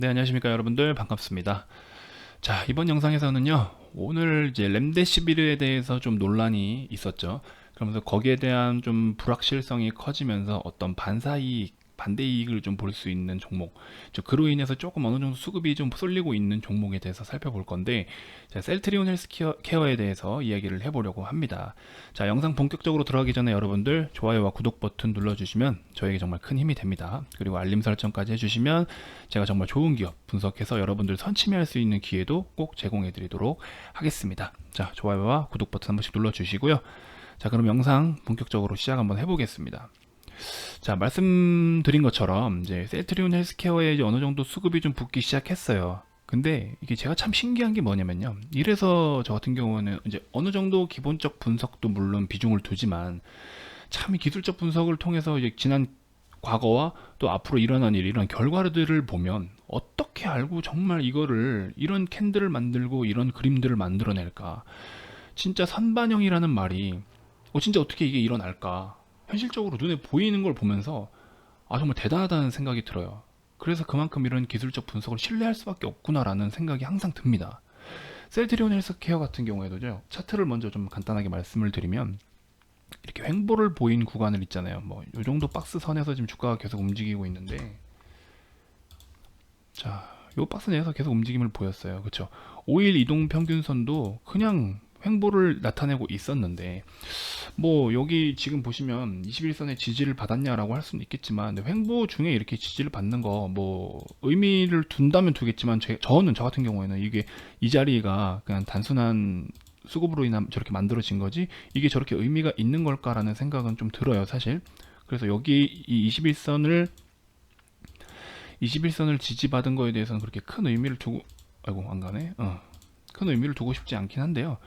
네, 안녕하십니까 여러분들, 반갑습니다. 자, 이번 영상에서는요, 오늘 이제 램데시비르에 대해서 좀 논란이 있었죠. 그러면서 거기에 대한 좀 불확실성이 커지면서 어떤 반사이익, 반대이익을 좀 볼 수 있는 종목, 그로 인해서 조금 어느 정도 수급이 좀 쏠리고 있는 종목에 대해서 살펴볼 건데, 자, 셀트리온 헬스케어에 대해서 이야기를 해보려고 합니다. 자, 영상 본격적으로 들어가기 전에 여러분들 좋아요와 구독 버튼 눌러주시면 저에게 정말 큰 힘이 됩니다. 그리고 알림 설정까지 해주시면 제가 정말 좋은 기업 분석해서 여러분들 선침해할 수 있는 기회도 꼭 제공해 드리도록 하겠습니다. 자, 좋아요와 구독 버튼 한 번씩 눌러 주시고요. 자, 그럼 영상 본격적으로 시작 한번 해보겠습니다. 자, 말씀드린 것처럼 이제 셀트리온 헬스케어에 이제 어느 정도 수급이 좀 붙기 시작했어요. 근데 이게 제가 참 신기한 게 뭐냐면요. 이래서 저 같은 경우는 이제 어느 정도 기본적 분석도 물론 비중을 두지만 참 기술적 분석을 통해서 이제 지난 과거와 또 앞으로 일어난 일, 이런 결과들을 보면 어떻게 알고 정말 이거를 이런 캔들을 만들고 이런 그림들을 만들어낼까? 진짜 선반영이라는 말이 진짜 어떻게 이게 일어날까? 현실적으로 눈에 보이는 걸 보면서 정말 대단하다는 생각이 들어요. 그래서 그만큼 이런 기술적 분석을 신뢰할 수밖에 없구나라는 생각이 항상 듭니다. 셀트리온 헬스케어 같은 경우에도요. 차트를 먼저 좀 간단하게 말씀을 드리면 이렇게 횡보를 보인 구간을 있잖아요. 뭐 이 정도 박스 선에서 지금 주가가 계속 움직이고 있는데, 자, 요 박스 내에서 계속 움직임을 보였어요. 그쵸? 5일 이동 평균선도 그냥 횡보를 나타내고 있었는데, 뭐 여기 지금 보시면 21선의 지지를 받았냐라고 할 수는 있겠지만, 근데 횡보 중에 이렇게 지지를 받는 거 뭐 의미를 둔다면 두겠지만, 저 같은 경우에는 이게 이 자리가 그냥 단순한 수급으로 인한 저렇게 만들어진 거지 이게 저렇게 의미가 있는 걸까라는 생각은 좀 들어요, 사실. 그래서 여기 이 21선을 지지받은 거에 대해서는 그렇게 큰 의미를 두고, 아이고 안 가네. 큰 의미를 두고 싶지 않긴 한데요.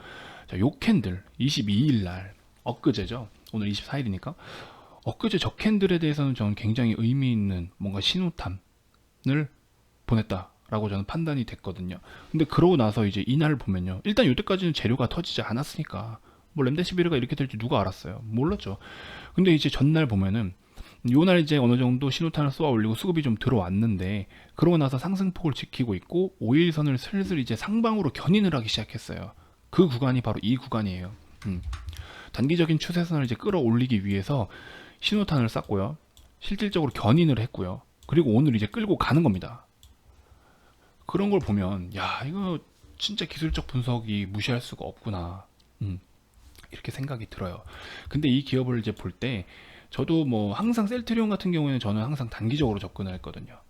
자, 요 캔들 22일 날, 엊그제죠. 오늘 24일이니까 엊그제 저 캔들에 대해서는 저는 굉장히 의미 있는 뭔가 신호탄을 보냈다라고 저는 판단이 됐거든요. 근데 그러고 나서 이제 이날 보면요. 일단 이때까지는 재료가 터지지 않았으니까 뭐 렘데시비르가 이렇게 될지 누가 알았어요? 몰랐죠. 근데 이제 전날 보면은 요날 이제 어느 정도 신호탄을 쏘아 올리고 수급이 좀 들어왔는데, 그러고 나서 상승폭을 지키고 있고 5일선을 슬슬 이제 상방으로 견인을 하기 시작했어요. 그 구간이 바로 이 구간이에요. 단기적인 추세선을 이제 끌어올리기 위해서 신호탄을 쐈고요. 실질적으로 견인을 했고요. 그리고 오늘 이제 끌고 가는 겁니다. 그런 걸 보면 야, 이거 진짜 기술적 분석이 무시할 수가 없구나. 이렇게 생각이 들어요. 근데 이 기업을 이제 볼 때 저도 뭐 항상 셀트리온 같은 경우에는 저는 항상 단기적으로 접근을 했거든요.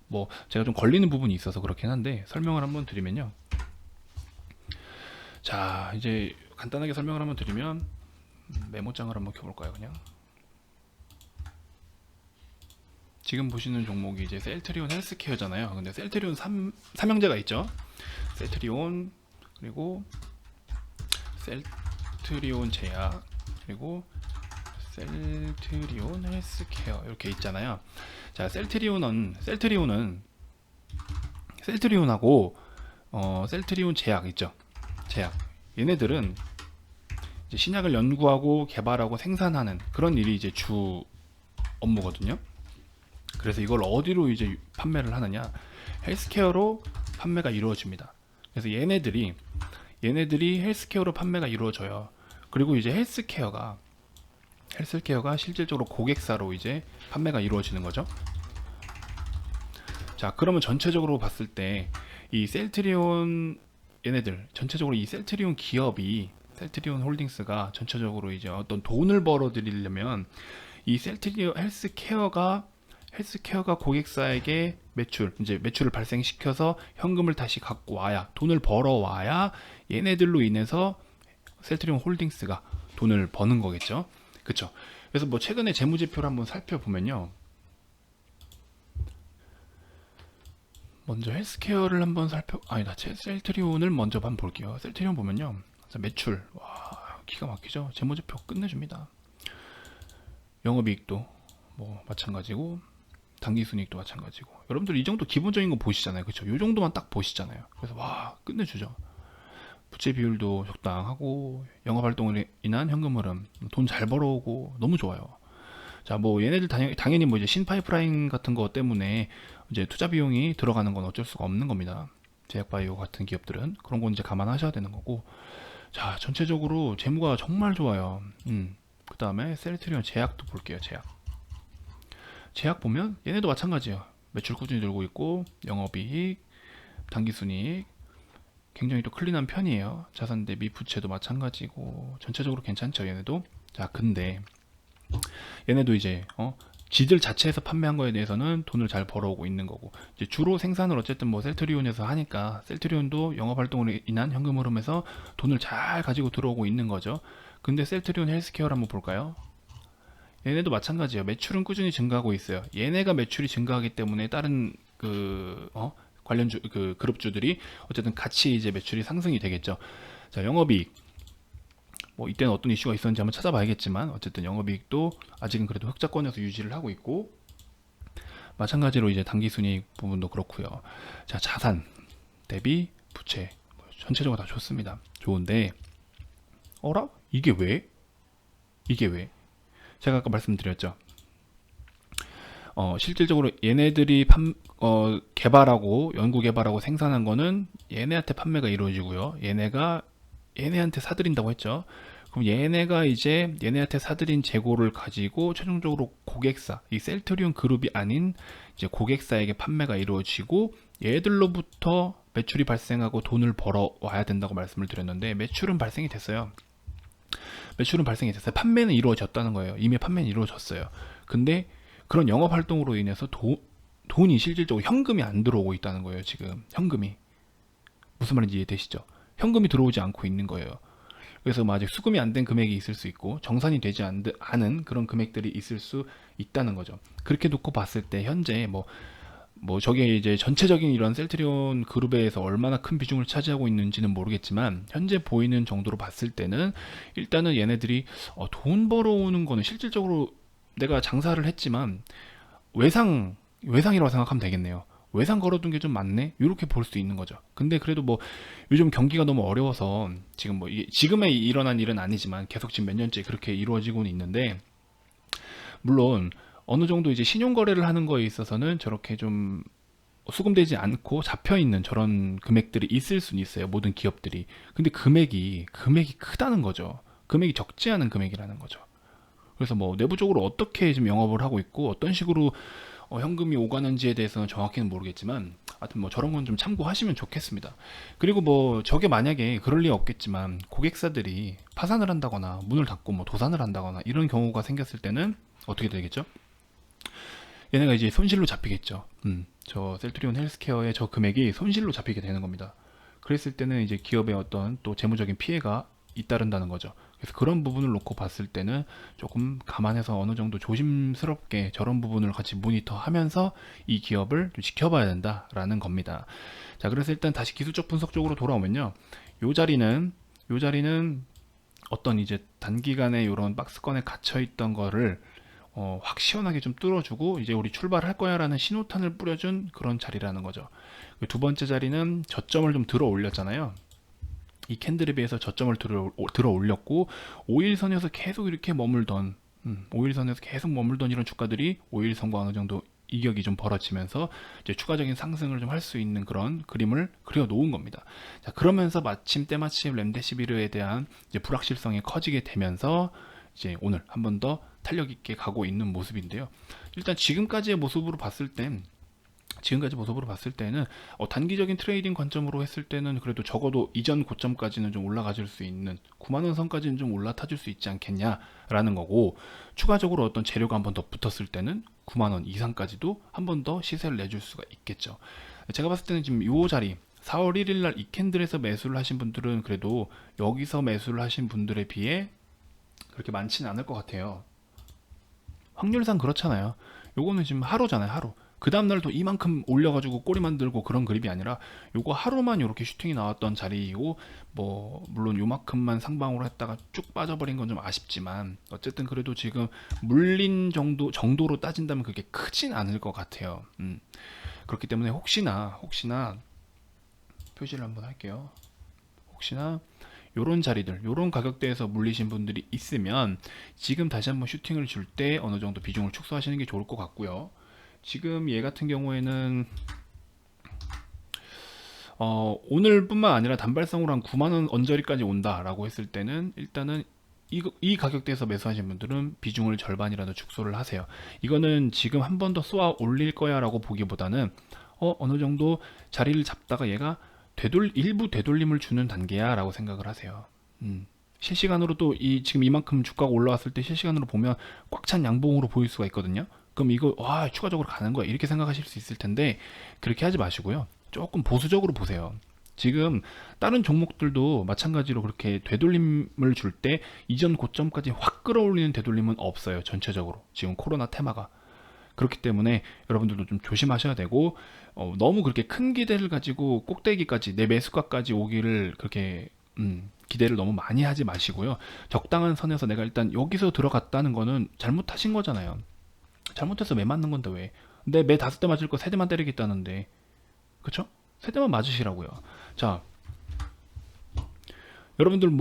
뭐 제가 좀 걸리는 부분이 있어서 그렇긴 한데 설명을 한번 드리면요. 자, 이제 간단하게 설명을 한번 드리면 메모장을 한번 켜볼까요, 그냥. 지금 보시는 종목이 이제 셀트리온 헬스케어잖아요. 근데 셀트리온 삼형제가 있죠. 셀트리온, 그리고 셀트리온 제약, 그리고 셀트리온 헬스케어 이렇게 있잖아요. 자, 셀트리온하고 셀트리온 제약 있죠. 제약. 얘네들은 이제 신약을 연구하고 개발하고 생산하는 그런 일이 이제 주 업무거든요. 그래서 이걸 어디로 이제 판매를 하느냐? 헬스케어로 판매가 이루어집니다. 그래서 얘네들이 헬스케어로 판매가 이루어져요. 그리고 이제 헬스케어가 실질적으로 고객사로 이제 판매가 이루어지는 거죠. 자, 그러면 전체적으로 봤을 때 이 셀트리온 얘네들 전체적으로 이 셀트리온 기업이 셀트리온 홀딩스가 전체적으로 이제 어떤 돈을 벌어 들이려면 이 셀트리온 헬스케어가 고객사에게 매출을 발생시켜서 현금을 다시 갖고 와야, 돈을 벌어와야 얘네들로 인해서 셀트리온 홀딩스가 돈을 버는 거겠죠. 그쵸. 그래서 뭐 최근에 재무제표를 한번 살펴보면요. 먼저 헬스케어를 한번 셀트리온을 먼저 한번 볼게요. 셀트리온 보면요. 매출, 와, 기가 막히죠. 재무제표 끝내줍니다. 영업이익도 뭐 마찬가지고, 당기순이익도 마찬가지고. 여러분들 이 정도 기본적인 거 보시잖아요. 그쵸? 이 정도만 딱 보시잖아요. 그래서 와, 끝내주죠. 부채 비율도 적당하고, 영업활동으로 인한 현금 흐름, 돈 잘 벌어오고, 너무 좋아요. 자, 뭐 얘네들 당연히 뭐 이제 신파이프라인 같은 거 때문에 이제 투자 비용이 들어가는 건 어쩔 수가 없는 겁니다. 제약바이오 같은 기업들은 그런 건 이제 감안하셔야 되는 거고. 자, 전체적으로 재무가 정말 좋아요. 그 다음에 셀트리온 제약도 볼게요. 제약 보면 얘네도 마찬가지예요. 매출 꾸준히 늘고 있고 영업이익, 당기순이익 굉장히 또 클린한 편이에요. 자산 대비 부채도 마찬가지고 전체적으로 괜찮죠, 얘네도. 자, 근데 얘네도 이제 지들 자체에서 판매한 거에 대해서는 돈을 잘 벌어오고 있는 거고, 이제 주로 생산을 어쨌든 뭐 셀트리온에서 하니까 셀트리온도 영업 활동으로 인한 현금 흐름에서 돈을 잘 가지고 들어오고 있는 거죠. 근데 셀트리온 헬스케어를 한번 볼까요? 얘네도 마찬가지예요. 매출은 꾸준히 증가하고 있어요. 얘네가 매출이 증가하기 때문에 다른 관련주 그 그룹주들이 어쨌든 같이 이제 매출이 상승이 되겠죠. 자, 영업이익 뭐 이때는 어떤 이슈가 있었는지 한번 찾아봐야겠지만 어쨌든 영업이익도 아직은 그래도 흑자권에서 유지를 하고 있고, 마찬가지로 이제 당기순이익 부분도 그렇고요. 자, 자산 대비 부채 뭐 전체적으로 다 좋습니다. 좋은데 어라? 이게 왜? 이게 왜? 제가 아까 말씀드렸죠. 실질적으로 얘네들이 개발하고 연구 개발하고 생산한 거는 얘네한테 판매가 이루어지고요. 얘네한테 사들인다고 했죠. 그럼 얘네가 이제 얘네한테 사들인 재고를 가지고 최종적으로 고객사, 이 셀트리온 그룹이 아닌 이제 고객사에게 판매가 이루어지고 얘들로부터 매출이 발생하고 돈을 벌어 와야 된다고 말씀을 드렸는데, 매출은 발생이 됐어요. 판매는 이루어졌다는 거예요. 이미 판매는 이루어졌어요. 근데 그런 영업 활동으로 인해서 돈이 실질적으로 현금이 안 들어오고 있다는 거예요. 지금 현금이 무슨 말인지 이해되시죠? 현금이 들어오지 않고 있는 거예요. 그래서 뭐 아직 수금이 안 된 금액이 있을 수 있고 정산이 되지 않은 그런 금액들이 있을 수 있다는 거죠. 그렇게 놓고 봤을 때 현재 저게 이제 전체적인 이런 셀트리온 그룹에서 얼마나 큰 비중을 차지하고 있는지는 모르겠지만, 현재 보이는 정도로 봤을 때는 일단은 얘네들이 돈 벌어오는 거는 실질적으로 내가 장사를 했지만 외상이라고 생각하면 되겠네요. 외상 걸어둔 게 좀 많네? 이렇게 볼 수 있는 거죠. 근데 그래도 뭐 요즘 경기가 너무 어려워서 지금 뭐 이게 지금에 일어난 일은 아니지만 계속 지금 몇 년째 그렇게 이루어지고는 있는데, 물론 어느 정도 이제 신용 거래를 하는 거에 있어서는 저렇게 좀 수금되지 않고 잡혀 있는 저런 금액들이 있을 수는 있어요. 모든 기업들이. 근데 금액이 크다는 거죠. 금액이 적지 않은 금액이라는 거죠. 그래서 뭐 내부적으로 어떻게 지금 영업을 하고 있고 어떤 식으로 현금이 오가는지에 대해서는 정확히는 모르겠지만, 하여튼 뭐 저런 건 좀 참고하시면 좋겠습니다. 그리고 뭐 저게 만약에 그럴 리 없겠지만 고객사들이 파산을 한다거나 문을 닫고 뭐 도산을 한다거나 이런 경우가 생겼을 때는 어떻게 되겠죠? 얘네가 이제 손실로 잡히겠죠. 저 셀트리온 헬스케어의 저 금액이 손실로 잡히게 되는 겁니다. 그랬을 때는 이제 기업의 어떤 또 재무적인 피해가 잇따른다는 거죠. 그래서 그런 부분을 놓고 봤을 때는 조금 감안해서 어느 정도 조심스럽게 저런 부분을 같이 모니터하면서 이 기업을 좀 지켜봐야 된다라는 겁니다. 자, 그래서 일단 다시 기술적 분석 쪽으로 돌아오면요. 요 자리는 어떤 이제 단기간에 이런 박스권에 갇혀 있던 거를 확 시원하게 좀 뚫어주고 이제 우리 출발할 거야 라는 신호탄을 뿌려준 그런 자리라는 거죠. 두 번째 자리는 저점을 좀 들어 올렸잖아요. 이 캔들에 비해서 저점을 들어 올렸고 5일선에서 계속 이렇게 머물던 5일선에서 계속 머물던 이런 주가들이 5일선과 어느 정도 이격이 좀 벌어지면서 이제 추가적인 상승을 좀 할 수 있는 그런 그림을 그려 놓은 겁니다. 자, 그러면서 때마침 렘데시비르에 대한 이제 불확실성이 커지게 되면서 이제 오늘 한 번 더 탄력 있게 가고 있는 모습인데요. 일단 지금까지의 모습으로 봤을 때는 단기적인 트레이딩 관점으로 했을 때는 그래도 적어도 이전 고점까지는 좀 올라가줄 수 있는 9만원 선까지는 좀 올라타줄 수 있지 않겠냐라는 거고, 추가적으로 어떤 재료가 한 번 더 붙었을 때는 9만원 이상까지도 한 번 더 시세를 내줄 수가 있겠죠. 제가 봤을 때는 지금 이 자리 4월 1일 날 이 캔들에서 매수를 하신 분들은 그래도 여기서 매수를 하신 분들에 비해 그렇게 많지는 않을 것 같아요. 확률상 그렇잖아요. 요거는 지금 하루잖아요, 하루. 그 다음날도 이만큼 올려가지고 꼬리 만들고 그런 그립이 아니라 요거 하루만 이렇게 슈팅이 나왔던 자리이고, 뭐 물론 요만큼만 상방으로 했다가 쭉 빠져버린 건 좀 아쉽지만 어쨌든 그래도 지금 물린 정도로 따진다면 그게 크진 않을 것 같아요. 그렇기 때문에 혹시나 표시를 한번 할게요. 혹시나 요런 자리들, 요런 가격대에서 물리신 분들이 있으면 지금 다시 한번 슈팅을 줄 때 어느 정도 비중을 축소하시는 게 좋을 것 같고요. 지금 얘 같은 경우에는 오늘뿐만 아니라 단발성으로 한 9만원 언저리까지 온다라고 했을 때는 일단은 이 가격대에서 매수하신 분들은 비중을 절반이라도 축소를 하세요. 이거는 지금 한 번 더 쏘아 올릴 거야 라고 보기보다는 어느 정도 자리를 잡다가 얘가 일부 되돌림을 주는 단계야 라고 생각을 하세요. 실시간으로 또 지금 이만큼 주가가 올라왔을 때 실시간으로 보면 꽉 찬 양봉으로 보일 수가 있거든요. 그럼 이거 와 추가적으로 가는 거야 이렇게 생각하실 수 있을 텐데 그렇게 하지 마시고요. 조금 보수적으로 보세요. 지금 다른 종목들도 마찬가지로 그렇게 되돌림을 줄 때 이전 고점까지 확 끌어올리는 되돌림은 없어요. 전체적으로 지금 코로나 테마가 그렇기 때문에 여러분들도 좀 조심하셔야 되고 너무 그렇게 큰 기대를 가지고 꼭대기까지 내 매수가까지 오기를 그렇게 기대를 너무 많이 하지 마시고요. 적당한 선에서 내가 일단 여기서 들어갔다는 거는 잘못하신 거잖아요. 잘못해서 매 맞는 건데 왜? 근데 매 5대 맞을 거 3대만 때리겠다는데 그쵸? 3대만 맞으시라고요. 자, 여러분들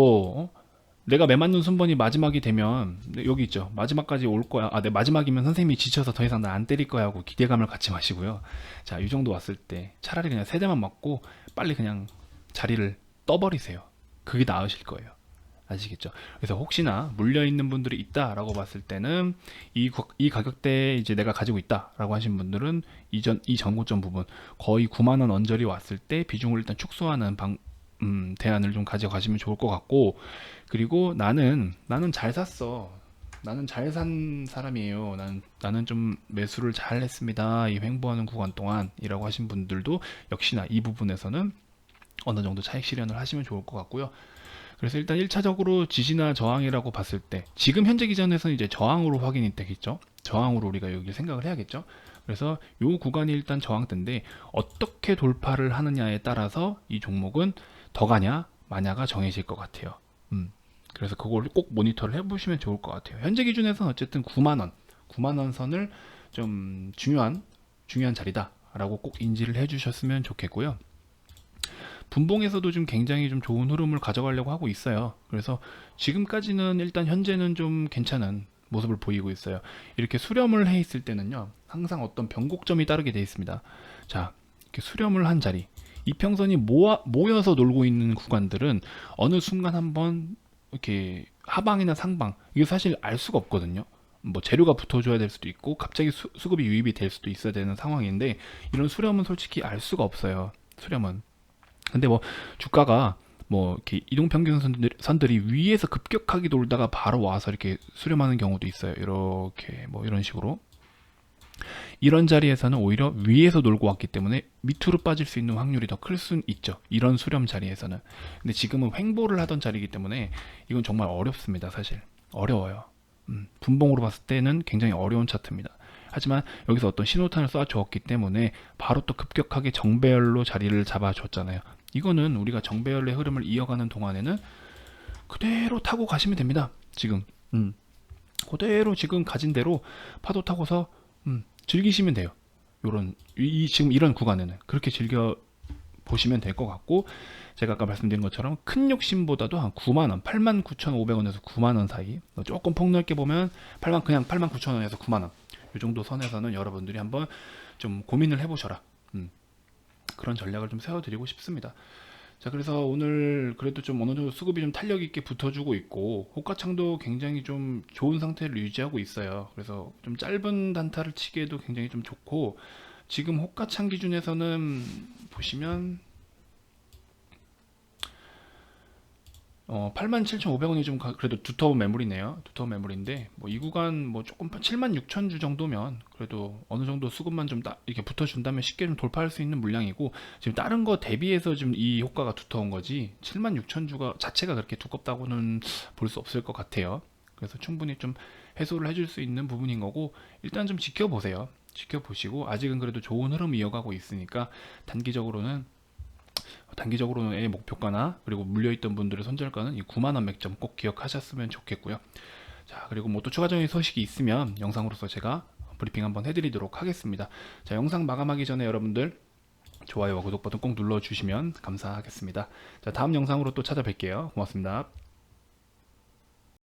내가 매 맞는 순번이 마지막이 되면 여기 있죠. 마지막까지 올 거야. 내 마지막이면 선생님이 지쳐서 더 이상 나 안 때릴 거야 하고 기대감을 갖지 마시고요. 자, 이 정도 왔을 때 차라리 그냥 3대만 맞고 빨리 그냥 자리를 떠버리세요. 그게 나으실 거예요. 아시겠죠? 그래서 혹시나 물려있는 분들이 있다라고 봤을 때는 이 가격대에 이제 내가 가지고 있다라고 하신 분들은 이 전고점 부분 거의 9만원 언저리 왔을 때 비중을 일단 축소하는 대안을 좀 가져가시면 좋을 것 같고 그리고 나는 잘 샀어. 나는 잘 산 사람이에요. 나는 좀 매수를 잘 했습니다. 이 횡보하는 구간 동안이라고 하신 분들도 역시나 이 부분에서는 어느 정도 차익 실현을 하시면 좋을 것 같고요. 그래서 일단 1차적으로 지지나 저항이라고 봤을 때 지금 현재 기준에서는 이제 저항으로 확인이 되겠죠. 저항으로 우리가 여기 생각을 해야겠죠. 그래서 요 구간이 일단 저항대인데 어떻게 돌파를 하느냐에 따라서 이 종목은 더 가냐 마냐가 정해질 것 같아요. 그래서 그걸 꼭 모니터를 해보시면 좋을 것 같아요. 현재 기준에서는 어쨌든 9만원 선을 좀 중요한 자리다라고 꼭 인지를 해주셨으면 좋겠고요. 분봉에서도 좀 굉장히 좀 좋은 흐름을 가져가려고 하고 있어요. 그래서 지금까지는 일단 현재는 좀 괜찮은 모습을 보이고 있어요. 이렇게 수렴을 해 있을 때는요, 항상 어떤 변곡점이 따르게 되어 있습니다. 자, 이렇게 수렴을 한 자리, 이평선이 모여서 놀고 있는 구간들은 어느 순간 한번 이렇게 하방이나 상방, 이게 사실 알 수가 없거든요. 뭐 재료가 붙어줘야 될 수도 있고 갑자기 수급이 유입이 될 수도 있어야 되는 상황인데 이런 수렴은 솔직히 알 수가 없어요. 수렴은. 근데 주가가 이렇게 이동평균선들이 위에서 급격하게 돌다가 바로 와서 이렇게 수렴하는 경우도 있어요. 이렇게 이런 식으로. 이런 자리에서는 오히려 위에서 놀고 왔기 때문에 밑으로 빠질 수 있는 확률이 더 클 수는 있죠. 이런 수렴 자리에서는. 근데 지금은 횡보를 하던 자리이기 때문에 이건 정말 어렵습니다. 사실. 어려워요. 분봉으로 봤을 때는 굉장히 어려운 차트입니다. 하지만 여기서 어떤 신호탄을 쏴주었기 때문에 바로 또 급격하게 정배열로 자리를 잡아줬잖아요. 이거는 우리가 정배열의 흐름을 이어가는 동안에는 그대로 타고 가시면 됩니다. 지금 그대로 지금 가진 대로 파도 타고서 즐기시면 돼요. 지금 이런 구간에는 그렇게 즐겨 보시면 될 것 같고 제가 아까 말씀드린 것처럼 큰 욕심보다도 한 9만원, 89,500원에서 9만원 사이 조금 폭넓게 보면 89,000원에서 9만원 이 정도 선에서는 여러분들이 한번 좀 고민을 해보셔라. 그런 전략을 좀 세워드리고 싶습니다. 자, 그래서 오늘 그래도 좀 어느 정도 수급이 좀 탄력 있게 붙어주고 있고 호가창도 굉장히 좀 좋은 상태를 유지하고 있어요. 그래서 좀 짧은 단타를 치기에도 굉장히 좀 좋고 지금 호가창 기준에서는 보시면 87,500원이 좀 그래도 두터운 매물이네요. 두터운 매물인데 이 구간 조금 76,000주 정도면 그래도 어느 정도 수급만 좀 이렇게 붙어준다면 쉽게 좀 돌파할 수 있는 물량이고 지금 다른 거 대비해서 지금 이 효과가 두터운 거지 76,000주가 자체가 그렇게 두껍다고는 볼 수 없을 것 같아요. 그래서 충분히 좀 해소를 해줄 수 있는 부분인 거고 일단 좀 지켜보세요. 지켜보시고 아직은 그래도 좋은 흐름 이어가고 있으니까 단기적으로의 목표가나 그리고 물려있던 분들의 손절가는 이 9만원 맥점 꼭 기억하셨으면 좋겠고요. 자, 그리고 또 추가적인 소식이 있으면 영상으로서 제가 브리핑 한번 해드리도록 하겠습니다. 자, 영상 마감하기 전에 여러분들 좋아요와 구독 버튼 꼭 눌러주시면 감사하겠습니다. 자, 다음 영상으로 또 찾아뵐게요. 고맙습니다.